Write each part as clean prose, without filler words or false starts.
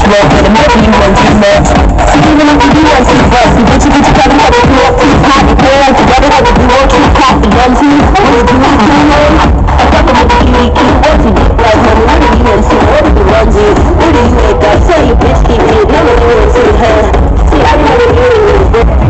flow, but it might be you want too much. See, even if you do want too much, you get your covered up, you want too hot, you pull out together, like you want too coffee, young too. What do you do? I fuck with the key, keep wanting it. Like, homie, what do you want to? What do you want to? What do you wake up? Tell your bitch keep it, none of you want to, huh? See, I know what you want.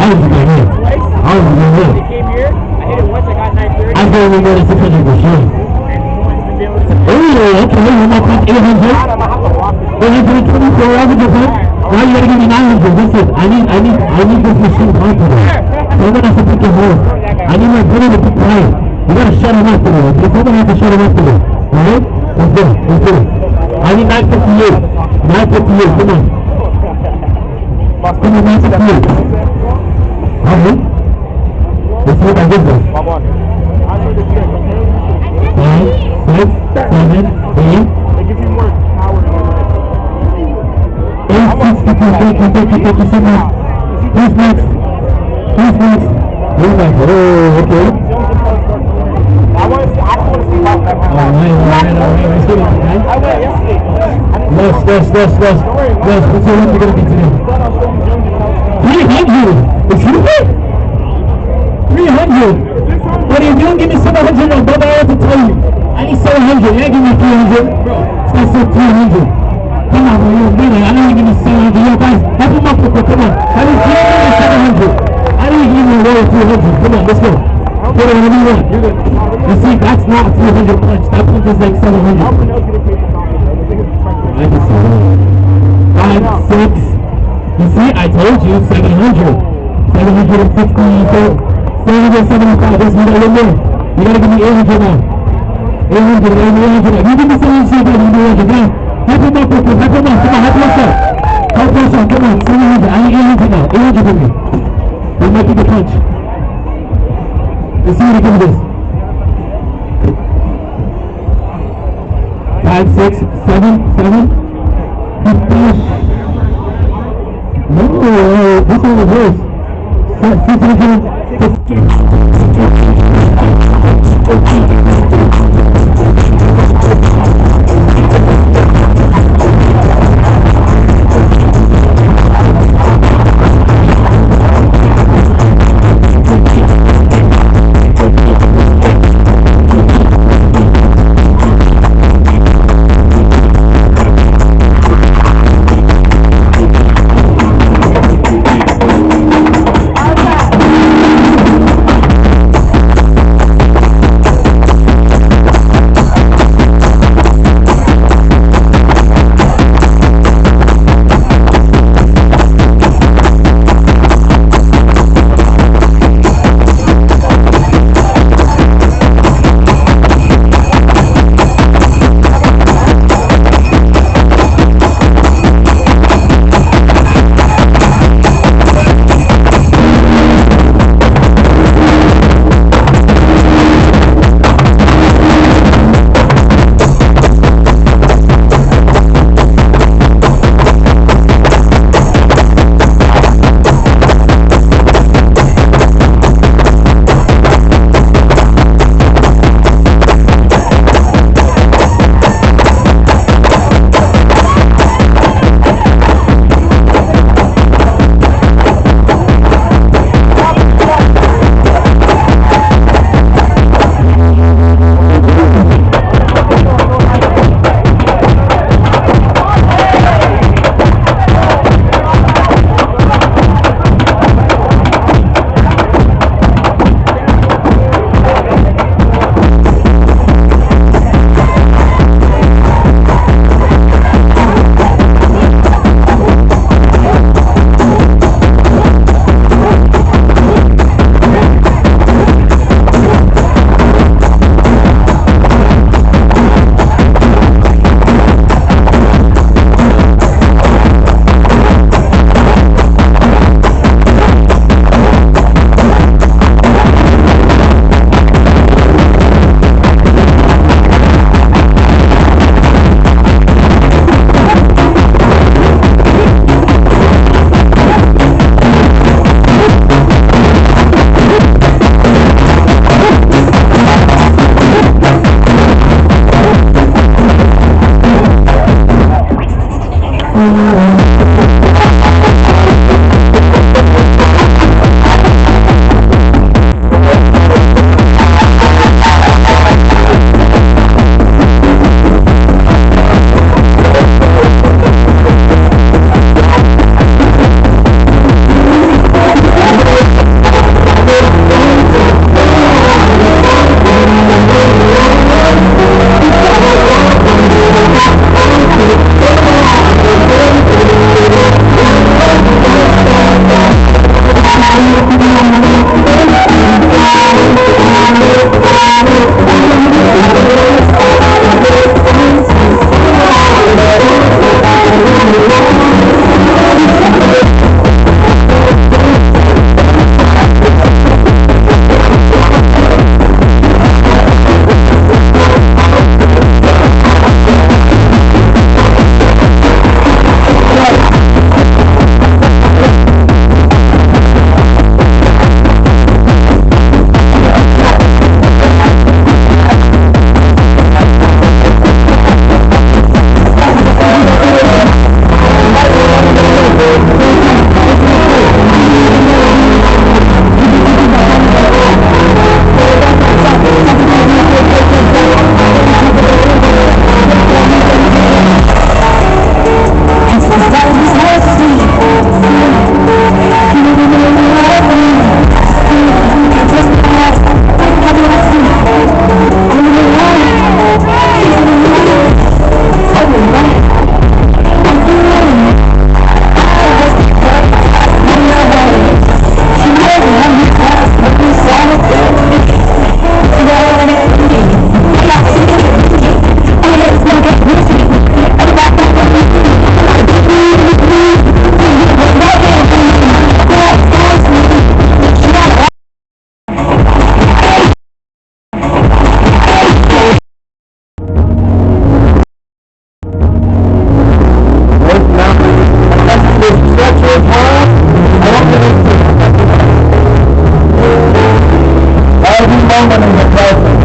was going to hit. I was going to hit. They came here. I hit it once. I got 930. I didn't even go to 600 for sure. Oh, okay. You might punch 800. 824 average of punch. Now you gotta give me 900. Listen, I need this machine confident. Someone has to pick him more. I need my brother to pick quiet. You gotta shut him up today. Okay? Someone has to shut him up today. Alright? Let's do it. Let's do it. I need 958. 958. Come on. Come on, 958. Alright? Let's see what I give them. 5, 6, 7, 8. They give you more power. 8, 6, 50, so much. Who's next? Who's next? Oh my god, oh, okay. I want to see how that happens. Alright. Let's do it, guys. I went yesterday. Let's, what's your number gonna be today? 300! Excuse me? 300! What are you doing? Give me 700 now, brother, I have to tell you. I need 700, yeah, give me 300. I said 300. Come on, bro, you're a winner. I know you give me 700. Yo, guys, help him up, bro, come on. I need 700. I need you to roll 300. Come on, let's go. Put it whenever you want. You're good. You see, that's not 300 punch. That punch is like 700. I can see that. 5, 6. You see, I told you 700. 750. 775. Let's do that one more. You gotta give me 800 now. 800. You give me 700. You do 800 now. Help him up, help him up. Come on, help yourself. Help yourself. Come on, 700. I need 800 now. 800 with me. We're making the punch. Let's see what he can do. 5, 6, 7, 7. No, this one was worse. 600. woman and her girlfriend.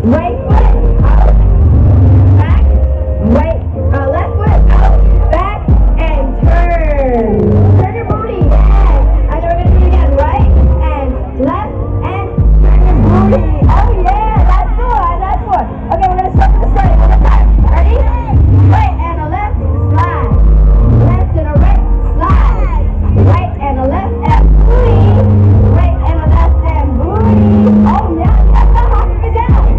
right foot out, back, left foot out, back, and turn. Turn your booty, yes. And then we're gonna do it again, right and left, and turn your booty. Oh yeah, that's good, that's good. Okay, we're gonna start from the start one more time. Ready? Right and a left, slide. Left and a right, slide. Right and a left, and booty. Right and a left, and booty. Oh yeah, yeah, hop it down.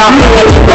I'll